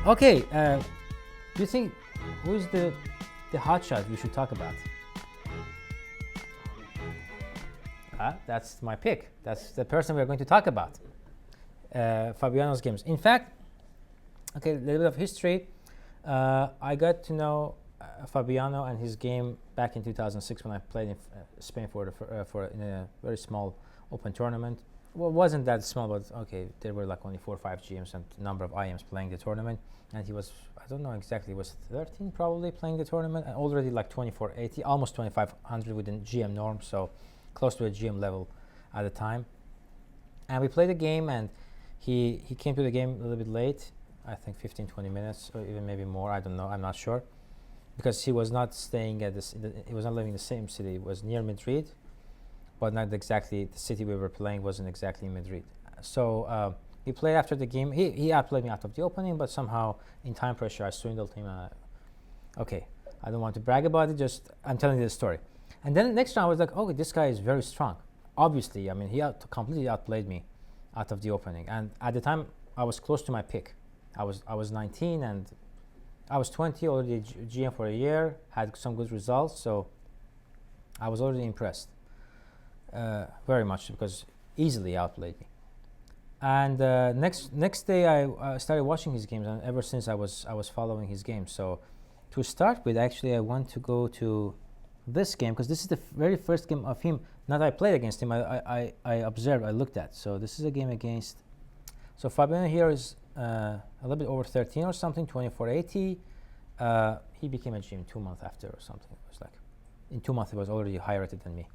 Okay, do you think who is the hotshot we should talk about? That's my pick. That's the person we're going to talk about. Fabiano's games. In fact, okay, a little bit of history. I got to know Fabiano and his game back in 2006 when I played in Spain in a very small open tournament. Well, it wasn't that small, but okay, there were like only 4 or 5 GMs and a number of IMs playing the tournament. And he was, I don't know exactly, was 13 probably playing the tournament, and already like 2480, almost 2500 within GM norm, so close to a GM level at the time. And we played a game, and he came to the game a little bit late, I think 15-20 minutes, or even maybe more, I don't know, I'm not sure. Because he was not staying at this, he was not living in the same city. It was near Madrid, but not exactly, the city we were playing wasn't exactly in Madrid. So he played after the game. He outplayed me out of the opening, but somehow in time pressure I swindled him. Okay, I don't want to brag about it, just I'm telling you the story. And then the next round I was like, oh, this guy is very strong. Obviously, I mean, he completely outplayed me out of the opening. And at the time I was close to my pick. I was 19 and I was 20, already GM for a year, had some good results, so I was already impressed very much because easily outplayed me. And next day I started watching his games, and ever since I was following his games. So to start with, actually I want to go to this game because this is the very first game of him. Not I played against him. I observed. I looked at. So this is a game against. So Fabiano here is a little bit over 13 or something, 2480. He became a GM 2 months after or something. It was like in 2 months he was already higher rated than me.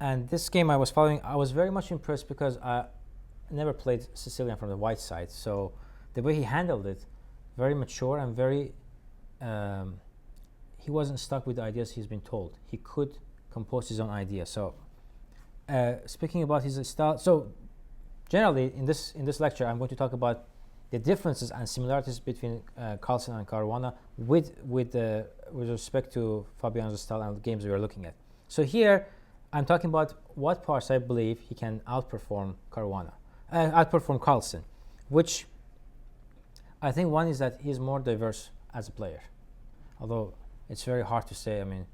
And this game I was following, I was very much impressed because I never played Sicilian from the white side. So the way he handled it, very mature and very, he wasn't stuck with the ideas he's been told. He could compose his own idea. So speaking about his style, so generally in this lecture I'm going to talk about the differences and similarities between Carlsen and Caruana with respect to Fabiano's style and the games we are looking at. So here I'm talking about what parts I believe he can outperform Carlsen, which I think one is that he's more diverse as a player. Although it's very hard to say. I mean,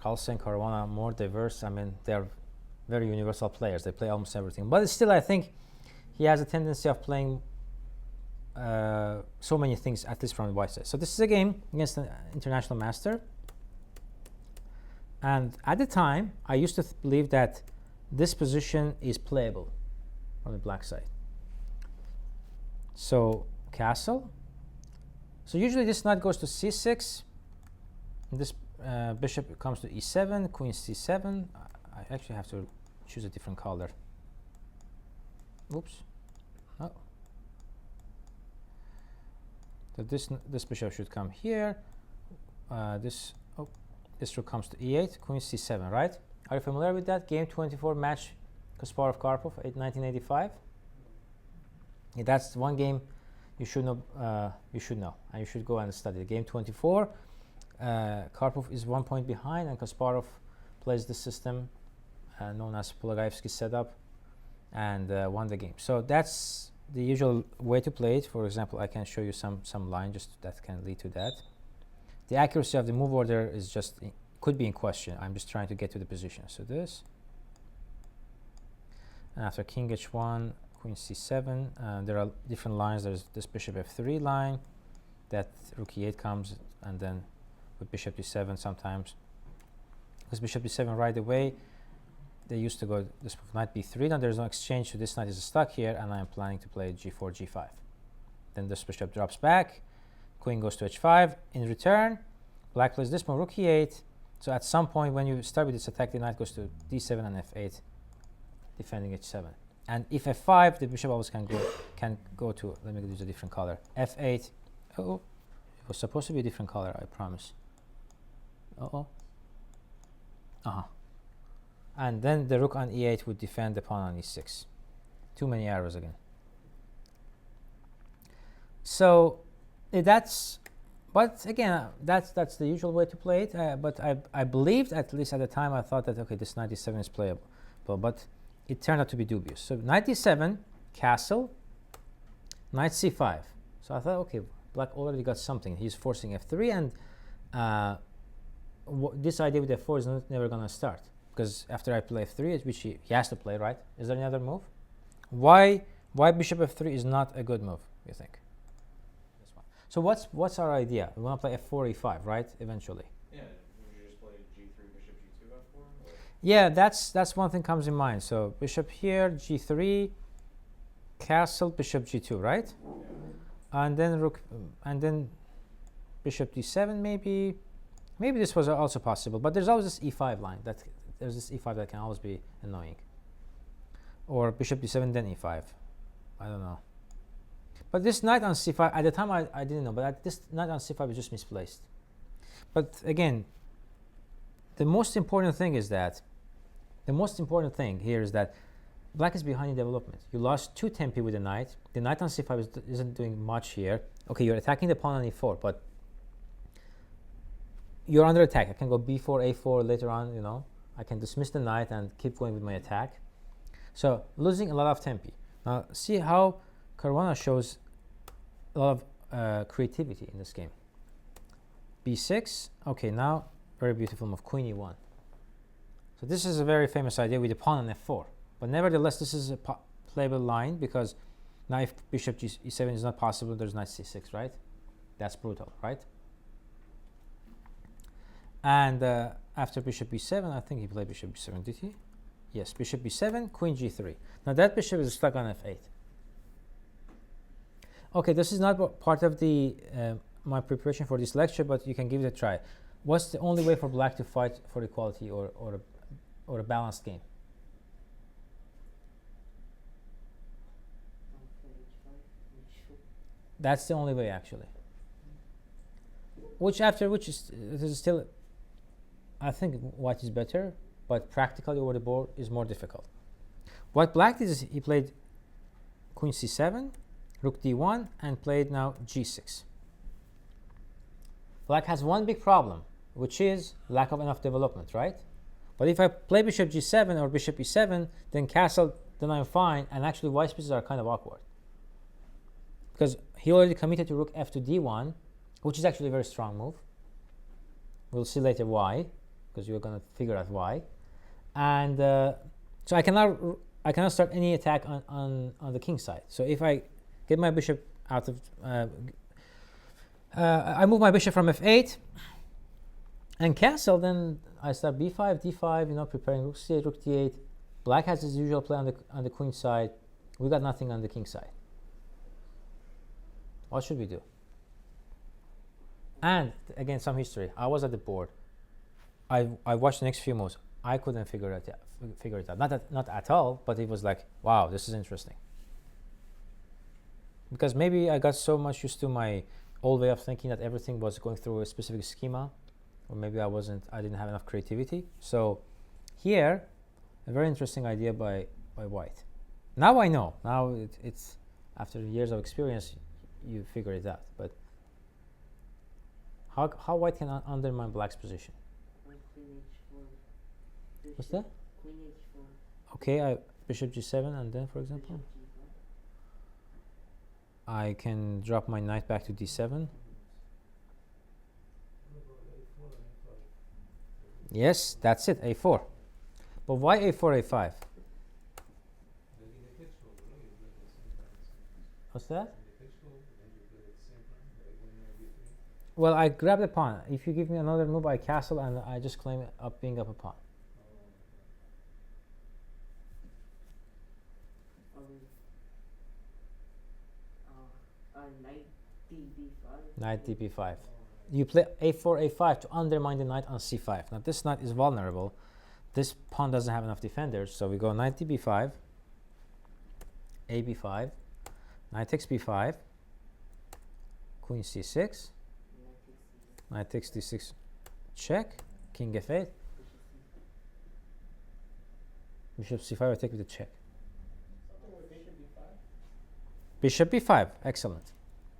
Carlsen, Caruana more diverse. I mean, they're very universal players. They play almost everything. But still, I think he has a tendency of playing so many things, at least from the white side. So this is a game against an international master. And at the time, I used to believe that this position is playable on the black side. So castle. So usually this knight goes to c6. This bishop comes to e7, queen c7. I actually have to choose a different color. Oops. Oh. So this bishop should come here. This rook comes to e8, queen c7, right? Are you familiar with that? Game 24 match Kasparov-Karpov, 1985. Yeah, that's one game you should know, and you should go and study. Game 24, Karpov is 1 point behind, and Kasparov plays the system known as Polagaevsky setup, and won the game. So that's the usual way to play it. For example, I can show you some line just that can lead to that. The accuracy of the move order is just could be in question. I'm just trying to get to the position. So this, and after king h1, queen c7, there are different lines. There's this bishop f3 line, that rook e8 comes, and then with bishop d7 sometimes. Because bishop d7 right away, they used to go this knight b3. Now there's no exchange, so this knight is stuck here, and I'm planning to play g4, g5. Then this bishop drops back, queen goes to h5. In return, black plays this move, rook e8. So at some point when you start with this attack, the knight goes to d7 and f8, defending h7. And if f5, the bishop always can go to, let me use a different color, f8. Oh, it was supposed to be a different color, I promise. And then the rook on e8 would defend the pawn on e6. Too many arrows again. So but again, that's the usual way to play it. But I believed, at least at the time, I thought that okay, this knight e7 is playable. But it turned out to be dubious. So knight d7, castle, knight c5. So I thought, okay, black already got something. He's forcing f3, and this idea with f4 is never going to start, because after I play f3, which he has to play, right? Is there any other move? Why bishop f3 is not a good move, you think? This one. So what's our idea? We want to play f4, e5, right? Eventually. Yeah. Would you just play g3, bishop g2, f4? Or? Yeah, that's one thing comes in mind. So bishop here, g3, castle, bishop g2, right? Yeah. And then rook, and then bishop d7, maybe. Maybe this was also possible, but there's always this e5 line. There's this e5 that can always be annoying. Or bishop d7, then e5. I don't know. But this knight on c5, at the time I didn't know, but this knight on c5 is just misplaced. But again, the most important thing here is that black is behind in development. You lost 2 tempi with the knight. The knight on c5 isn't doing much here. Okay, you're attacking the pawn on e4, but you're under attack. I can go b4, a4 later on, you know. I can dismiss the knight and keep going with my attack. So losing a lot of tempi. Now see how Caruana shows a lot of creativity in this game. b6. Okay, now very beautiful move, queen e1. So this is a very famous idea with the pawn on f4. But nevertheless, this is a playable line, because now if bishop e7 is not possible, there's knight c6, right? That's brutal, right? And after bishop b7, I think he played bishop b7, did he? Yes, bishop b7, queen g3. Now that bishop is stuck on f8. Okay, this is not part of the my preparation for this lecture, but you can give it a try. What's the only way for black to fight for equality or a balanced game? That's the only way, actually. Which is still, I think white is better, but practically over the board is more difficult. What black did is he played queen c7, rook d1, and played now g6. Black has one big problem, which is lack of enough development, right? But if I play bishop g7 or bishop e7, then castle, then I'm fine, and actually white's pieces are kind of awkward. Because he already committed to rook f to d1, which is actually a very strong move. We'll see later why, because you're going to figure out why. And so I cannot start any attack on the king side. So if I get my bishop out of, I move my bishop from f8 and castle, then I start b5, d5, you know, preparing rook c8, rook d8. Black has his usual play on the queen side. We got nothing on the king side. What should we do? And again, some history. I was at the board. I watched the next few moves. I couldn't figure it out. Not at all, but it was like, wow, this is interesting. Because maybe I got so much used to my old way of thinking that everything was going through a specific schema, or maybe I didn't have enough creativity. So here, a very interesting idea by white. Now I know. Now it's after years of experience, you figure it out. But how white can undermine black's position? What's that? Queen h4. Okay, bishop g7, and then, for example, I can drop my knight back to d7. Yes, that's it, a4. But why a4, a5? What's that? Well, I grab the pawn. If you give me another move, I castle, and I just claim being up a pawn. Knight db5. Knight db5. You play a4, a5 to undermine the knight on c5. Now this knight is vulnerable. This pawn doesn't have enough defenders, so we go knight db5, ab5, knight takes b5, queen c6, knight takes d6, check, king f8, bishop c5, I take with the check. Bishop b5, excellent.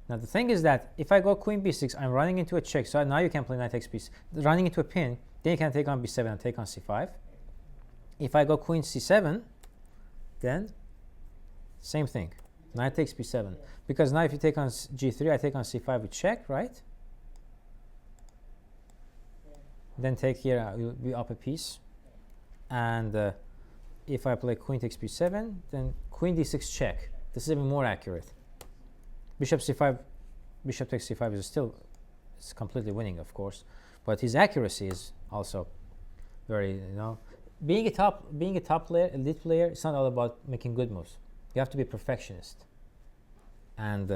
Now the thing is that if I go queen b6, I'm running into a check. So now you can play knight takes b6, running into a pin. Then you can take on b7 and take on c5. If I go queen c7, Then, same thing. Knight takes b7. Because now if you take on g3, I take on c5 with check, right? Then take here, you'll be up a piece. And if I play queen takes b7, then queen d6 check. This is even more accurate. Bishop c5, bishop takes c5 is still, it's completely winning, of course. But his accuracy is also very, being a top player, elite player, it's not all about making good moves. You have to be a perfectionist. And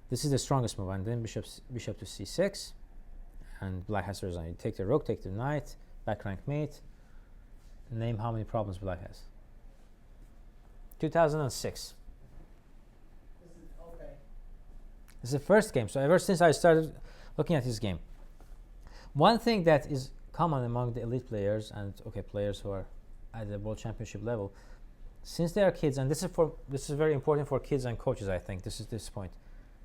this is the strongest move. And then bishop to c6. And black has to resign. You take the rook, take the knight, back rank mate. Name how many problems black has. 2006. This is the first game. So ever since I started looking at his game, one thing that is common among the elite players and players who are at the World Championship level, since they are kids, and this is very important for kids and coaches. I think this point,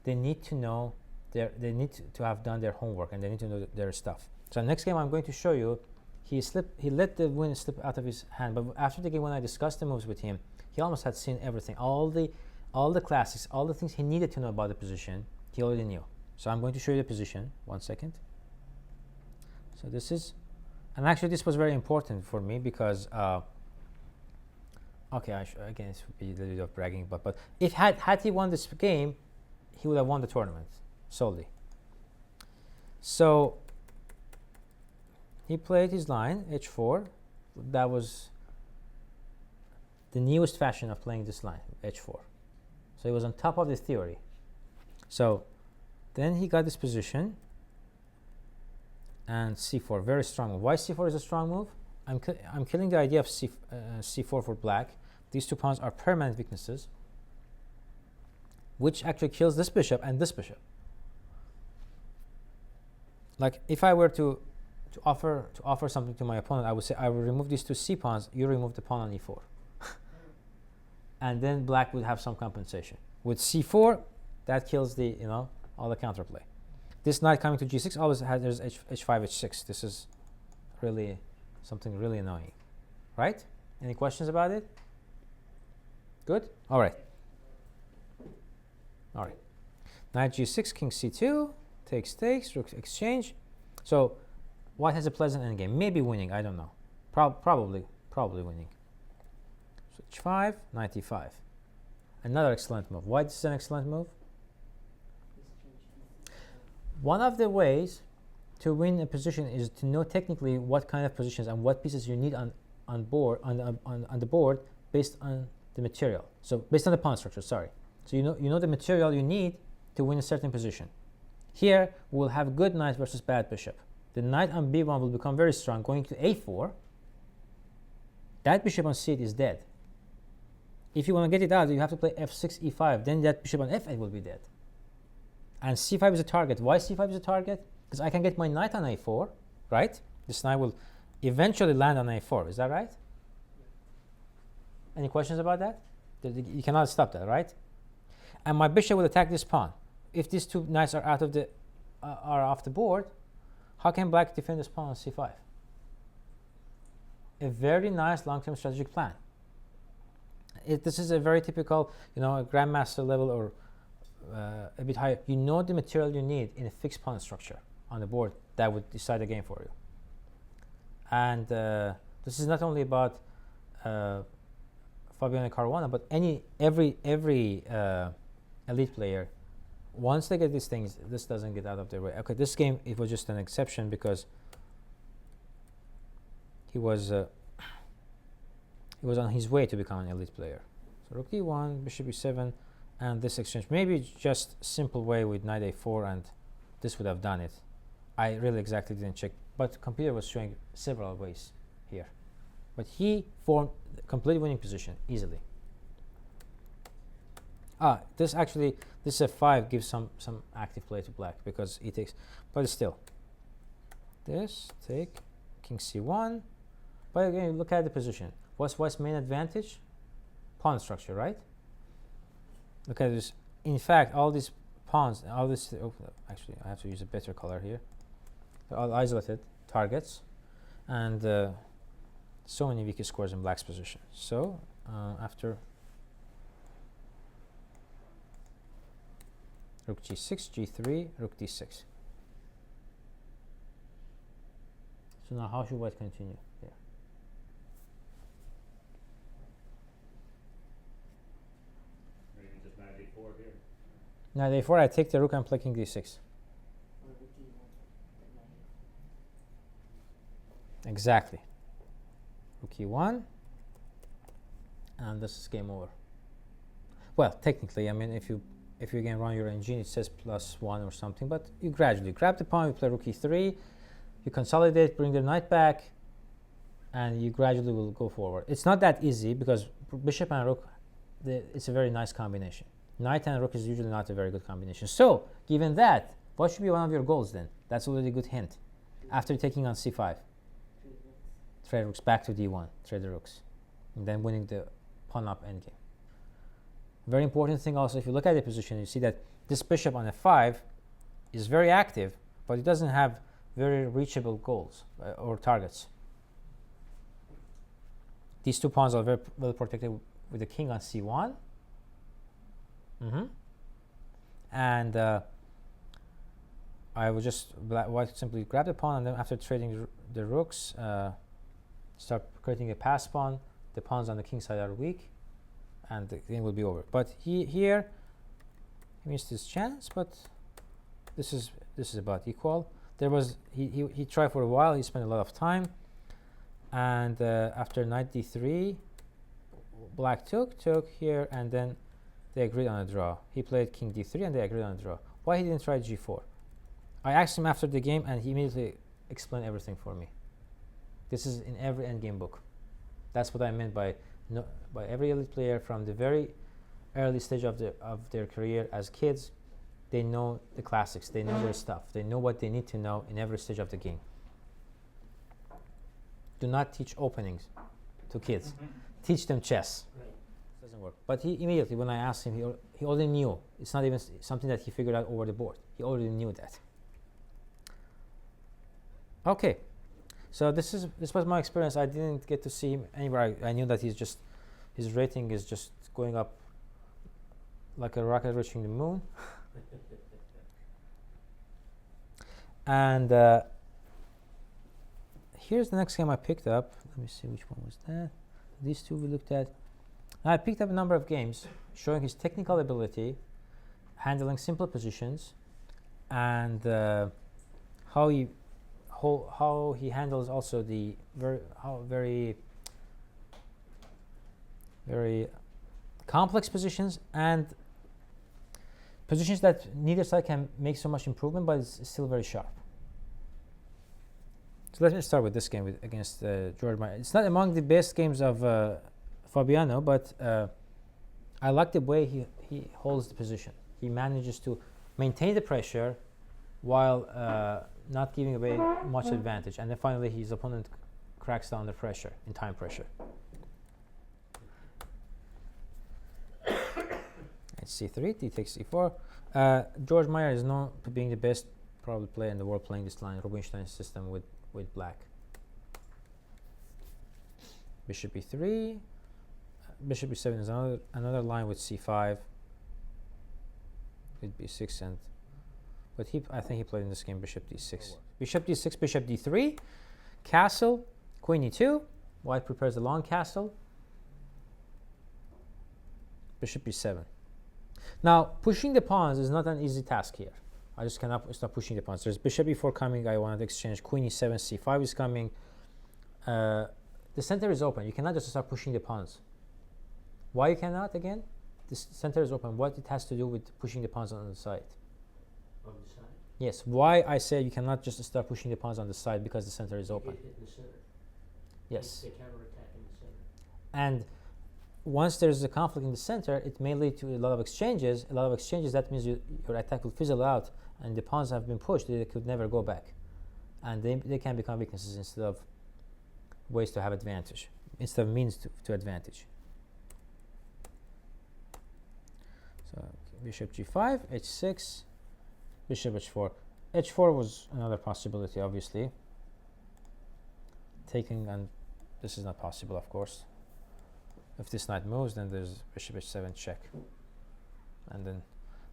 they need to know they need to have done their homework, and they need to know their stuff. So next game I'm going to show you, he let the win slip out of his hand, but after the game when I discussed the moves with him, he almost had seen everything, all the classics, all the things he needed to know about the position, he already knew. So I'm going to show you the position. 1 second. So this is, and actually this was very important for me because again, this would be a little bit of bragging, but if had he won this game, he would have won the tournament solely. So he played his line h4. That was the newest fashion of playing this line, h4. So he was on top of the theory. So then he got this position, and c4, very strong move. Why c4 is a strong move? I'm killing the idea of c4 for black. These two pawns are permanent weaknesses, which actually kills this bishop and this bishop. Like if I were to offer something to my opponent, I would say I will remove these two c pawns. You remove the pawn on e4, and then black would have some compensation. With c4, that kills the all the counterplay. This knight coming to g6 always has there's h5, h6. This is really something really annoying, right? Any questions about it? Good. All right. All right. Knight g6, king c2, takes, rook exchange. So white has a pleasant endgame. Maybe winning. I don't know. Probably winning. So h5, knight e5. Another excellent move. Why this is an excellent move? One of the ways to win a position is to know technically what kind of positions and what pieces you need on the board based on the material. So based on the pawn structure, sorry. So you know the material you need to win a certain position. Here we'll have good knight versus bad bishop. The knight on b1 will become very strong, going to a4. That bishop on c8 is dead. If you want to get it out, you have to play f6, e5. Then that bishop on f8 will be dead. And c5 is a target. Why c5 is a target? Because I can get my knight on a4, right? This knight will eventually land on a4. Is that right? Any questions about that? You cannot stop that, right? And my bishop will attack this pawn. If these two knights are off the board, how can black defend this pawn on c5? A very nice long-term strategic plan. This is a very typical, a grandmaster level or a bit higher. You know the material you need in a fixed pawn structure on the board that would decide the game for you. And this is not only about Fabiano Caruana, but every elite player. Once they get these things, this doesn't get out of their way. Okay, this game it was just an exception because he was on his way to become an elite player. So rook d1, bishop e7, and this exchange. Maybe just simple way with knight a4, and this would have done it. I really exactly didn't check, but the computer was showing several ways here. But he formed a complete winning position easily. This f5 gives some active play to black because he takes, but still. This take king c1. But again, look at the position. What's main advantage? Pawn structure, right? Look at this. In fact, all these pawns, actually, I have to use a better color here. They're all isolated targets, and so many weak scores in black's position. So after rook g6, g3, rook d6. So now how should white continue there? Maybe just knight d4 here. Now therefore I take the rook and play king d6. Or rook e1. The knight. Exactly. Rook e1, and this is game over. Well, technically, I mean, if you can run your engine, it says +1 or something, but you gradually grab the pawn, you play rook e3, you consolidate, bring the knight back, and you gradually will go forward. It's not that easy because bishop and rook, it's a very nice combination. Knight and rook is usually not a very good combination. So, given that, what should be one of your goals then? That's already a good hint. After taking on c5, Trade rooks. trade rooks back to d1, trade the rooks, and then winning the pawn up endgame. Very important thing also, if you look at the position, you see that this bishop on f5 is very active, but it doesn't have very reachable goals or targets. These two pawns are very well protected with the king on c1. And I would just white simply grab the pawn, and then after trading the rooks, start creating a pass pawn. The pawns on the king side are weak, and the game will be over. But here he missed his chance, but this is about equal. There was he tried for a while. He spent a lot of time, and after knight d3, black took here, and then they agreed on a draw. He played king d3, and they agreed on a draw. Why he didn't try g4? I asked him after the game, and he immediately explained everything for me. This is in every endgame book. That's what I meant by every elite player from the very early stage of their career as kids. They know the classics. They know their stuff. They know what they need to know in every stage of the game. Do not teach openings to kids. Teach them chess. Right. Doesn't work. But he immediately, when I asked him, he already knew. It's not even something that he figured out over the board. He already knew that. Okay, so this was my experience. I didn't get to see him anywhere. I knew that his rating is just going up like a rocket reaching the moon. And here's the next game I picked up. Let me see, which one was that? These two we looked at. I picked up a number of games showing his technical ability, handling simple positions, and how he handles also the very complex positions and positions that neither side can make so much improvement, but it's still very sharp. So let me start with this game against Georg Meier. It's not among the best games of Fabiano, but I like the way he holds the position. He manages to maintain the pressure while not giving away much advantage. And then finally his opponent cracks down the pressure, in time pressure. It's c3, d takes c4. Georg Meier is known for being the best probably player in the world playing this line, Rubinstein system with black. Bishop e3. Bishop e7 is another line with c5. With b6 and but I think he played in this game bishop d6. Bishop d6, bishop d3, castle, queen e2. White prepares a long castle. Bishop e7. Now, pushing the pawns is not an easy task here. I just cannot stop pushing the pawns. There's bishop e4 coming. I wanted to exchange. Queen e7, c5 is coming. The center is open. You cannot just start pushing the pawns. Why you cannot again? This center is open. What it has to do with pushing the pawns on the side? On the side? Yes. Why I say you cannot just start pushing the pawns on the side because the center is open. Hit in the center. Yes. They counterattack in the center. And once there's a conflict in the center, it may lead to a lot of exchanges. A lot of exchanges, that means your attack will fizzle out and the pawns have been pushed. They could never go back. And they can become weaknesses instead of ways to have advantage, instead of means to advantage. So bishop g5, h6, bishop h4. h4 was another possibility, obviously. Taking, and this is not possible, of course. If this knight moves, then there's bishop h7 check. And then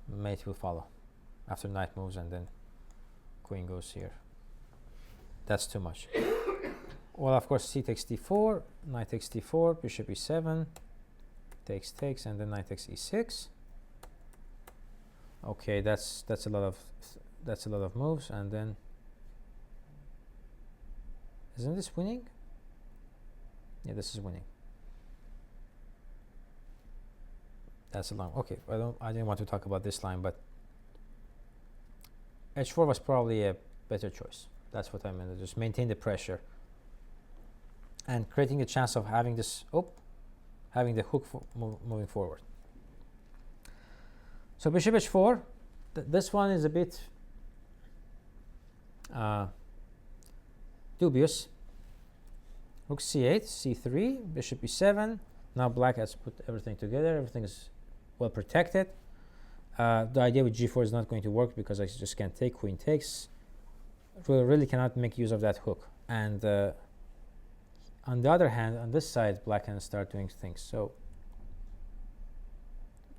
mate will follow. after knight moves and then queen goes here. That's too much. Well, of course, c takes d4, knight takes d4, bishop e7, takes, and then knight takes e6. Okay, that's a lot of moves, and then isn't this winning? Yeah, this is winning. That's a long. Okay, I didn't want to talk about this line, but h4 was probably a better choice. That's what I meant. Just maintain the pressure and creating a chance of having this. Having the hook moving forward. So bishop h4. This one is a bit dubious. Rook c8, c3, bishop e7. Now black has put everything together. Everything is well protected. The idea with g4 is not going to work because I just can't take. Queen takes. We really cannot make use of that hook. And on the other hand, on this side, black can start doing things. So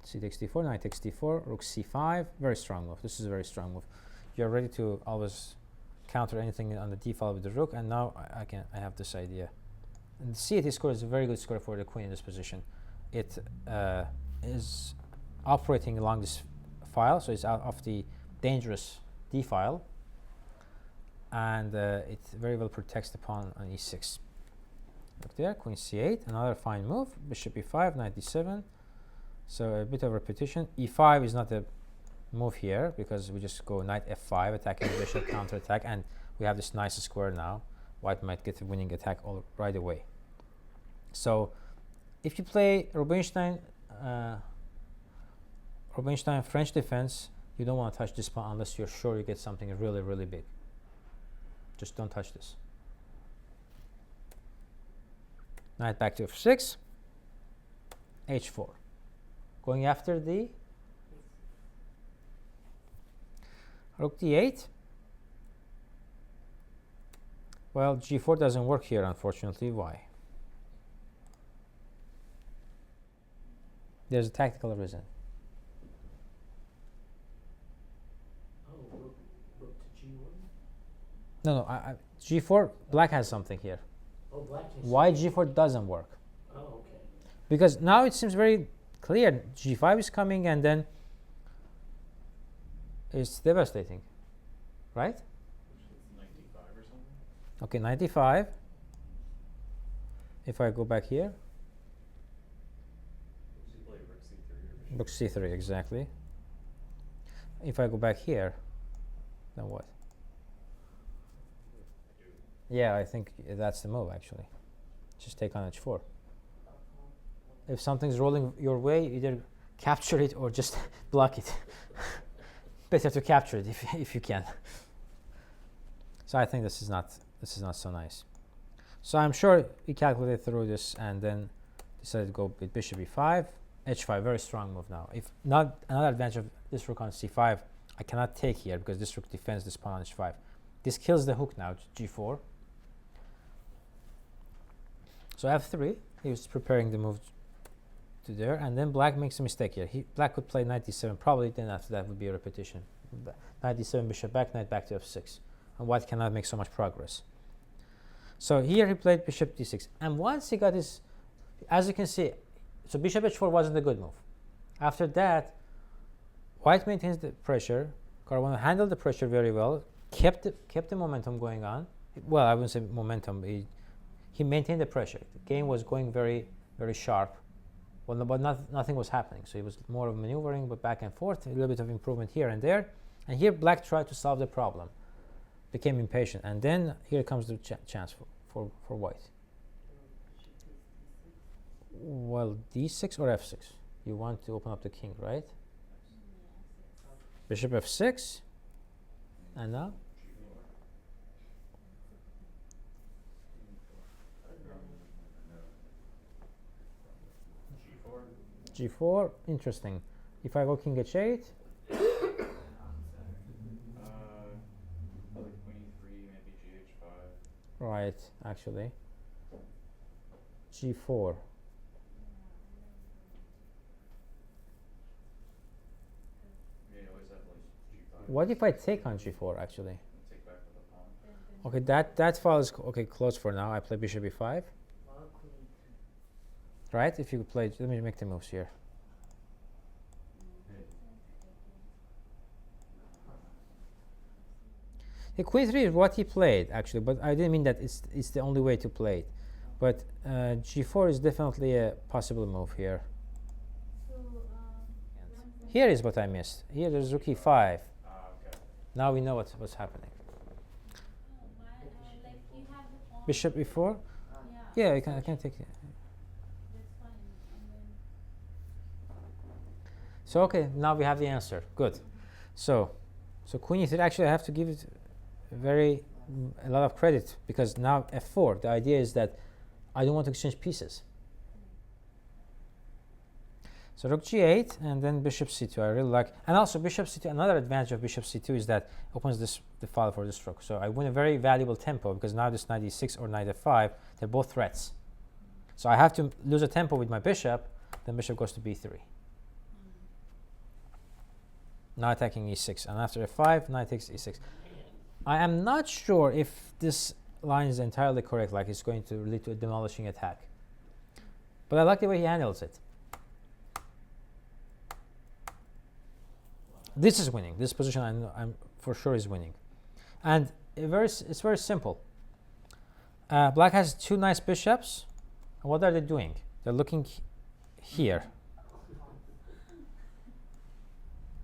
c takes d4, knight takes d4, rook c5. Very strong move. This is a very strong move. You're ready to always counter anything on the d file with the rook. And now I have this idea. And the c8 score is a very good score for the queen in this position. It is operating along this file, so it's out of the dangerous d file, and it very well protects the pawn on e6. Look there, queen c8, another fine move. Bishop e5, knight d7. So a bit of repetition. e5 is not a move here because we just go knight f5, attacking the bishop, counter attack, and we have this nice square now. White might get a winning attack right away. So if you play Rubinstein French defense, you don't want to touch this pawn unless you're sure you get something really, really big. Just don't touch this. Knight back to f6, h4. Going after the rook d8. Well, g4 doesn't work here, unfortunately. Why? There's a tactical reason. Oh, rook to g1? No, g4, black has something here. Oh, black has Why g4 doesn't work? Oh, okay. Because now it seems very clear. g5 is coming and then it's devastating, right? 95 or something? Okay, 95. If I go back here, Does he play rook c3 or rook c3, exactly. If I go back here, then what? Yeah, I think that's the move, actually. Just take on h4. If something's rolling your way, either capture it or just block it. Better to capture it if you can. So I think this is not so nice. So I'm sure we calculated through this and then decided to go with bishop e5, h5. Very strong move now. If not, another advantage of this rook on c5, I cannot take here because this rook defends this pawn on h5. This kills the hook now, g4. So f3, he was preparing the move to there, and then black makes a mistake here. Black could play knight d7, probably then after that would be a repetition. Knight d7, bishop back, knight back to f6. And white cannot make so much progress. So here he played bishop d6. And once he got his, as you can see, so bishop h4 wasn't a good move. After that, white maintains the pressure. Caruana handled the pressure very well, kept the momentum going on. Well, I wouldn't say momentum. He maintained the pressure. The game was going very, very sharp. Well, but nothing was happening. So it was more of maneuvering, but back and forth, a little bit of improvement here and there. And here black tried to solve the problem, became impatient. And then here comes the chance for white. Well, d6 or f6? You want to open up the king, right? Bishop f6. And now? G4, interesting. If I go king h8, Probably queen e3, maybe gh5. right, actually. G4. Yeah, you always have like g5 What if I take on g4 actually? Take back with the pawn. Okay, that file is closed for now. I play bishop e5, Well, queen. right? If you play, let me make the moves here. The queen 3 is what he played actually, but I didn't mean that it's the only way to play it. But g4 is definitely a possible move here. Here is what I missed. Here there's rook e5. Okay. Now we know what's happening. Bishop e4. Yeah, I can take it. So okay, now we have the answer. Good. So queen e3. Actually, I have to give it a lot of credit because now f4. The idea is that I don't want to exchange pieces. So rook g8 and then bishop c2. I really like, and also bishop c2. Another advantage of bishop c2 is that opens the file for this rook. So I win a very valuable tempo because now this knight e6 or knight f5, they're both threats. So I have to lose a tempo with my bishop. Then bishop goes to b3. Now attacking e6, and after f5, knight takes e6. I am not sure if this line is entirely correct, like it's going to lead to a demolishing attack. But I like the way he handles it. This is winning. This position I'm for sure is winning. And it's very simple. Black has two nice bishops. And what are they doing? They're looking here.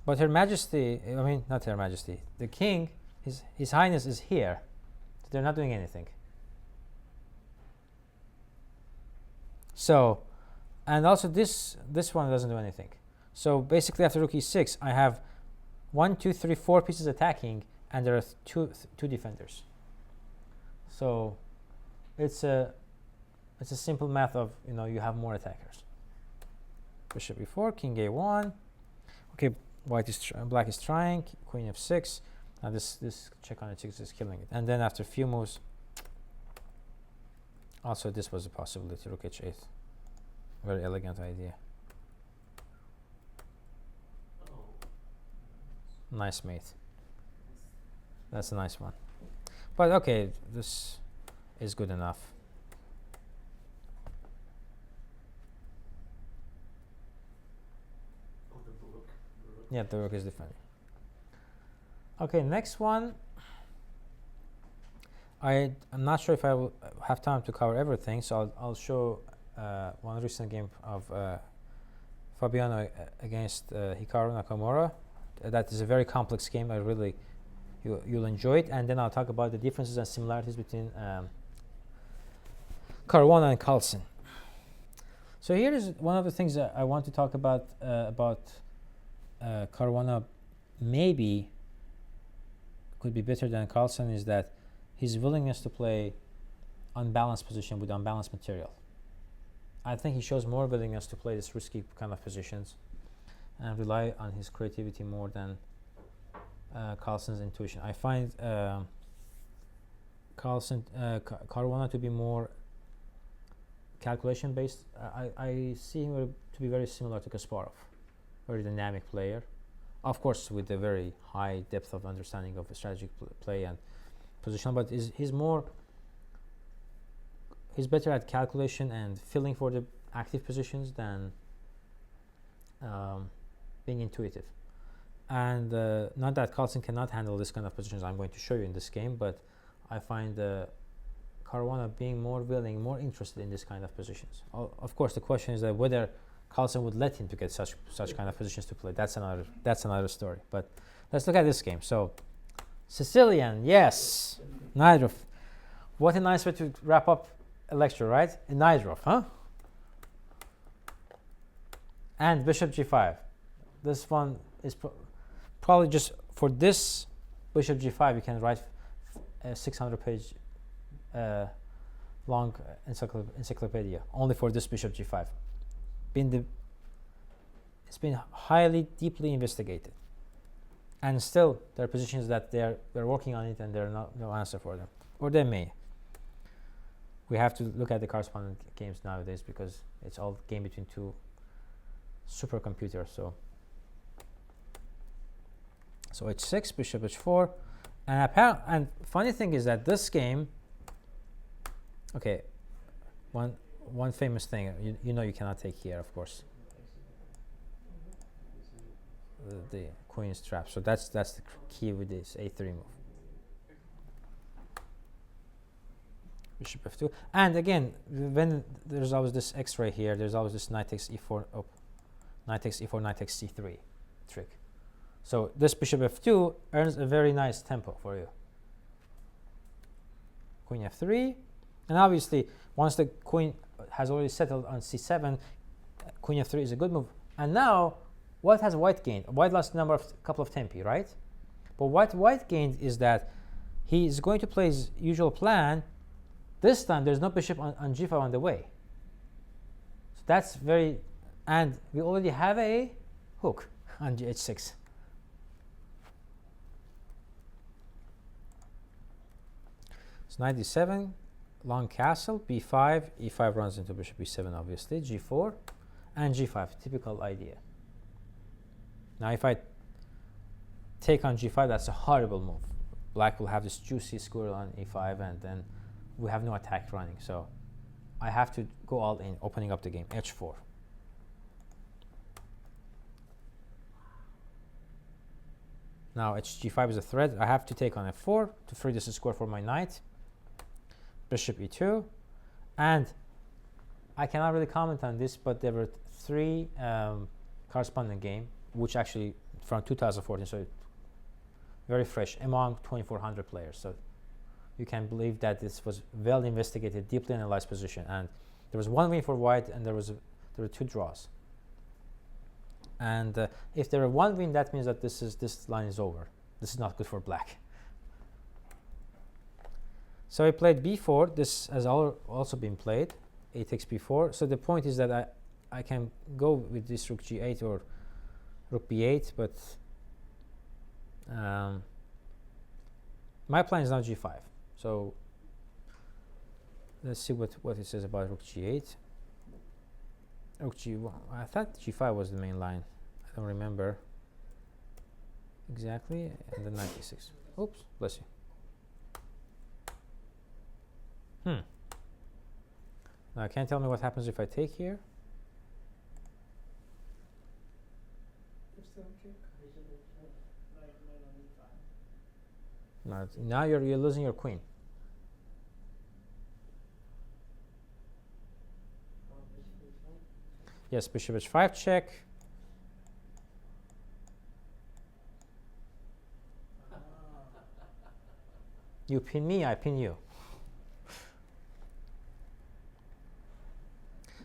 But Her Majesty, I mean, not Her Majesty, the king, His Highness is here. So they're not doing anything. So, and also this one doesn't do anything. So basically after rook e6, I have 1, 2, 3, 4 pieces attacking, and there are two defenders. So it's a simple math of, you have more attackers. Bishop e4, king a1. Okay, black is trying, queen f6. Now this check on h6 is killing it. And then after a few moves, also this was a possibility, rook h8. Very elegant idea. Nice mate. That's a nice one. But okay, this is good enough. Yeah, the rook is defending. Okay, next one. I'm not sure if I will have time to cover everything, so I'll show one recent game of Fabiano against Hikaru Nakamura. That is a very complex game. You'll enjoy it, and then I'll talk about the differences and similarities between Caruana and Carlsen. So here is one of the things that I want to talk about Caruana. Maybe could be better than Carlsen is that his willingness to play unbalanced position with unbalanced material. I think he shows more willingness to play this risky kind of positions and rely on his creativity more than Carlsen's intuition. I find Caruana to be more calculation based. I see him to be very similar to Kasparov, very dynamic player, of course with a very high depth of understanding of strategic play and position, but he's better at calculation and feeling for the active positions than being intuitive. And not that Carlsen cannot handle this kind of positions I'm going to show you in this game, but I find Caruana being more willing, more interested in this kind of positions. Of course, the question is that whether Carlsen would let him to get such kind of positions to play. That's another story. But let's look at this game. So, Sicilian, yes, Najdorf. What a nice way to wrap up a lecture, right? In Najdorf, huh? And bishop g5. This one is probably just for this bishop g5. You can write a 600-page long encyclopedia only for this bishop g5. It's been highly, deeply investigated, and still there are positions that they're working on it, and there are no answer for them, or they may. We have to look at the correspondent games nowadays because it's all game between two supercomputers. So So h6, bishop h4, and funny thing is that this game, okay, one famous thing, you know you cannot take here, of course. The queen is trapped, so that's the key with this a3 move. Bishop f2, and again, when there's always this x-ray here, there's always this knight takes e4, oh, knight takes e4, knight takes c3 trick. So this bishop f2 earns a very nice tempo for you. Queen f3, and obviously once the queen has already settled on c7, queen f3 is a good move. And now, what has white gained? White lost a couple of tempi, right? But what white gained is that he is going to play his usual plan. This time there's no bishop on g5 on the way. So that's very, and we already have a hook on h6. So knight d7, long castle, b5, e5 runs into bishop e7 obviously, g4, and g5, typical idea. Now if I take on g5, that's a horrible move. Black will have this juicy squirrel on e5, and then we have no attack running. So I have to go all in, opening up the game, h4. Now hg5 is a threat. I have to take on f4 to free this square for my knight. Bishop e2, and I cannot really comment on this, but there were 3 corresponding game, which actually from 2014, so very fresh among 2,400 players. So you can believe that this was well investigated, deeply analyzed position, and there was 1 win for white, and there were 2 draws. And if there were 1 win, that means that this line is over. This is not good for black. So I played b4. This has also been played. A takes b4. So the point is that I can go with this rook g8 or rook b8, but my plan is now g5. So let's see what it says about rook g8. Rook g1. I thought g5 was the main line. I don't remember exactly. And then knight e6. Oops, bless you. Now, can you tell me what happens if I take here? Now you're losing your queen. Yes, bishop h5 check. You pin me, I pin you.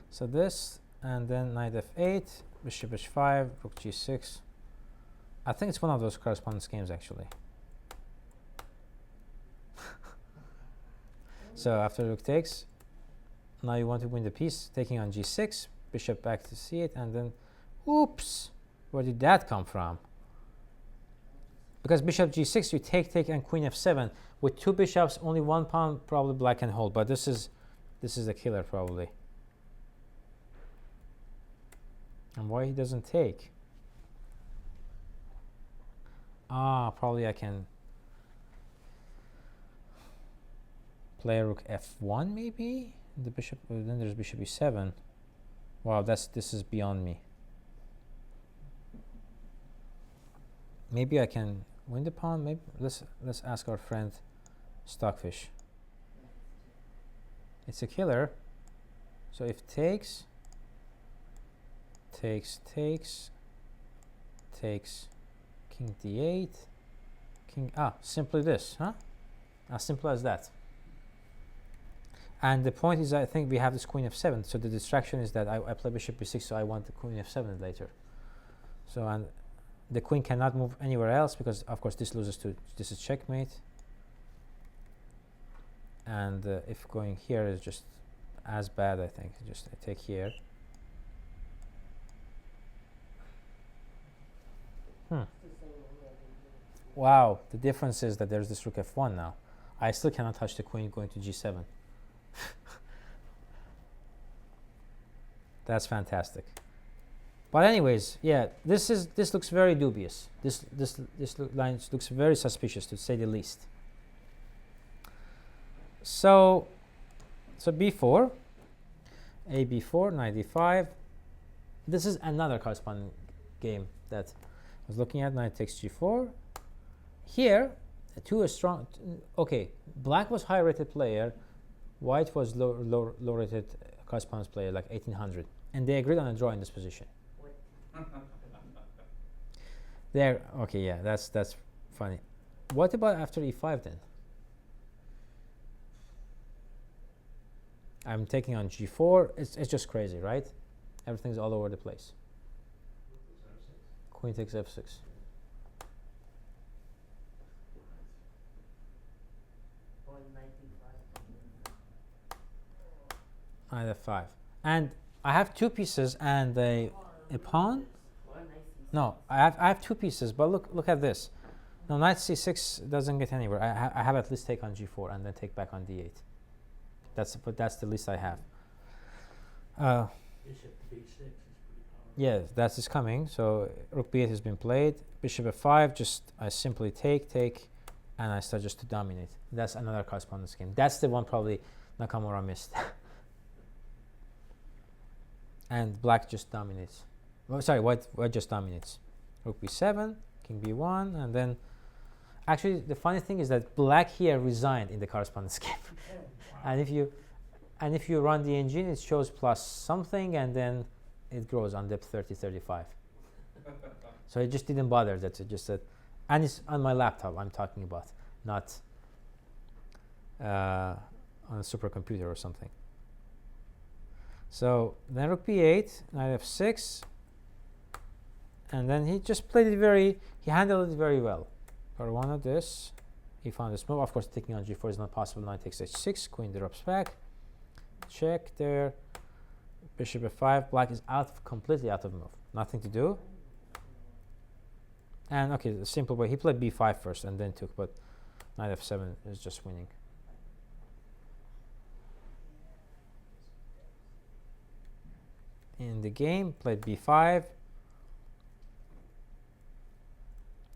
So this, and then knight f8, bishop h5, rook g6. I think it's one of those correspondence games actually. So after rook takes, now you want to win the piece, taking on g6, bishop back to c8, and then, oops, where did that come from? Because bishop g6, you take, and queen f7. With 2 bishops, only 1 pawn, probably black can hold, but this is the killer probably. And why he doesn't take? Probably I can play rook f1 maybe. The bishop, then there's bishop e7. Wow, this is beyond me. Maybe I can win the pawn. Maybe let's ask our friend Stockfish. It's a killer. So if takes, takes, king d8, king, simply this, huh? As simple as that. And the point is, I think we have this queen f7, so the distraction is that I play bishop b6, so I want the queen f7 later. So, and the queen cannot move anywhere else because, of course, this loses to, this is checkmate. And if going here is just as bad, I think, just I take here. Wow, the difference is that there's this rook f1 now. I still cannot touch the queen going to g7. That's fantastic. But anyways, yeah, this looks very dubious. This line looks very suspicious, to say the least. So b4, a b4, knight d5. This is another corresponding game that I was looking at. Knight takes g4. Here, two are strong. Okay, black was high-rated player, white was low-rated correspondence player, like 1800, and they agreed on a draw in this position. There. Okay, yeah, that's funny. What about after e5 then? I'm taking on g4. It's just crazy, right? Everything's all over the place. Queen takes f6. Knight f5. And I have two pieces and a pawn. No, I have two pieces, but look at this. No, knight c6 doesn't get anywhere. I have at least take on g4 and then take back on d8. That's the least I have. Bishop b6 is pretty powerful. Yeah, that is coming. So rook b8 has been played. Bishop f5. Just I simply take, and I start just to dominate. That's another correspondence game. That's the one probably Nakamura missed. And black just dominates. Oh, sorry, white just dominates. Rook b7, king b1, and then actually the funny thing is that black here resigned in the correspondence game. And if you run the engine, it shows plus something, and then it grows on depth 30, 35. So it just didn't bother. That's it. Just that, and it's on my laptop. I'm talking about, not on a supercomputer or something. So then rook b8, knight f6, and then he just played it he handled it very well. Caruana this, he found this move. Of course, taking on g4 is not possible. Knight takes h6, queen drops back, check there, bishop f5. Black is completely out of move, nothing to do. And okay, the simple way, he played b5 first and then took, but knight f7 is just winning. In the game, played b5,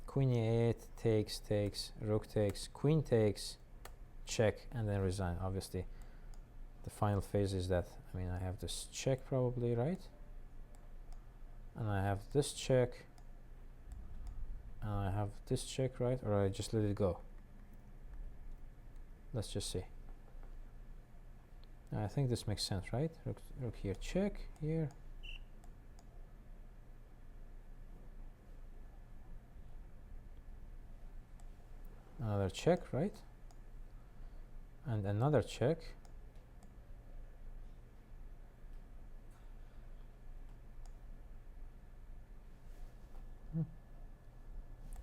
queen e8, takes, rook takes, queen takes, check, and then resign. Obviously, the final phase is that, I mean, I have this check probably, right? And I have this check, and I have this check, right? Or I just let it go. Let's just see. I think this makes sense, right? Rook here, check, here. Another check, right? And another check.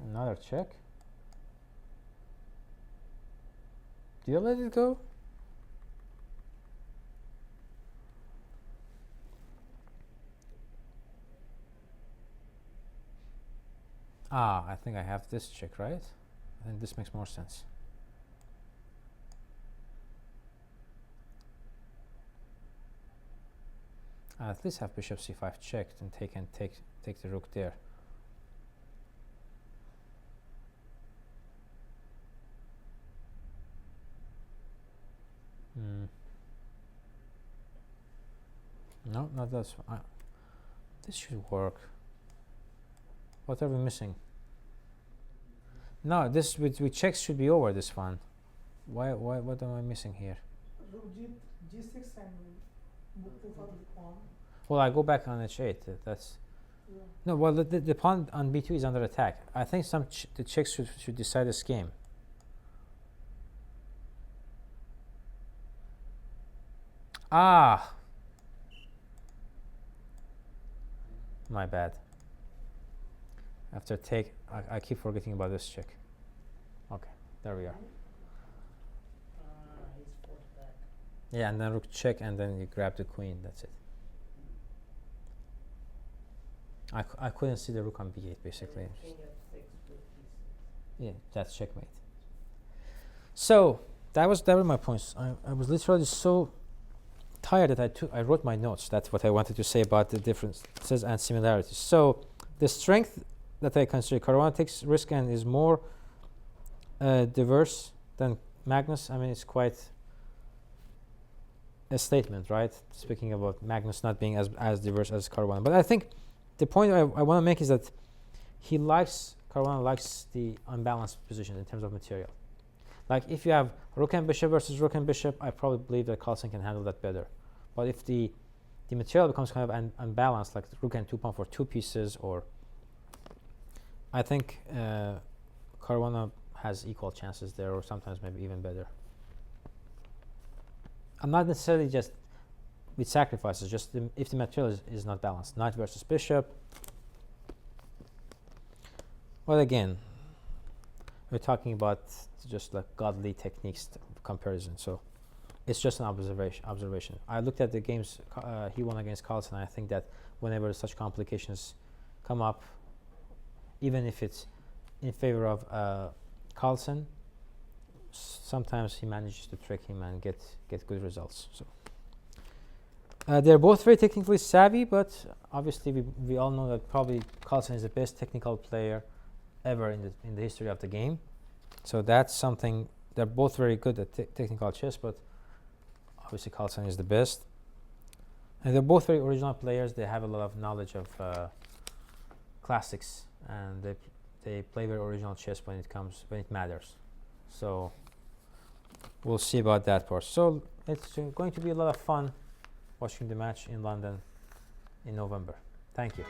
Another check. Do you let it go? I think I have this check, right? I think this makes more sense. I at least have bishop c5 checked and take the rook there. No, not this one. This should work. What are we missing? No, this with checks should be over this one. Why? What am I missing here? Rook g6 and move for the pawn. Well, I go back on h8. That's Yeah. no. Well, the pawn on b2 is under attack. I think the checks should decide this game. My bad. After take, I keep forgetting about this check. Okay, there we are. He's forced back. Yeah, and then rook check, and then you grab the queen. That's it. I couldn't see the rook on b8 basically. King f6 with d6. Yeah, that's checkmate. So that were my points. I was literally so tired that I wrote my notes. That's what I wanted to say about the differences and similarities. So the strength that I consider, Caruana takes risk and is more diverse than Magnus. I mean, it's quite a statement, right? Speaking about Magnus not being as diverse as Caruana. But I think the point I want to make is that Caruana likes the unbalanced position in terms of material. Like if you have rook and bishop versus rook and bishop, I probably believe that Carlsen can handle that better. But if the material becomes kind of unbalanced, like rook and 2 pawn for 2 pieces, or I think Caruana has equal chances there, or sometimes maybe even better. I'm not necessarily just with sacrifices, just if the material is not balanced. Knight versus bishop. Well, again, we're talking about just like godly techniques comparison, so it's just an observation. I looked at the games he won against Carlsen, and I think that whenever such complications come up, even if it's in favor of Carlsen, sometimes he manages to trick him and get good results. So they're both very technically savvy, but obviously we all know that probably Carlsen is the best technical player ever in the history of the game. So that's something. They're both very good at technical chess, but obviously Carlsen is the best. And they're both very original players. They have a lot of knowledge of classics, and they play very original chess when it matters. So we'll see about that part. So it's going to be a lot of fun watching the match in London in November. Thank you.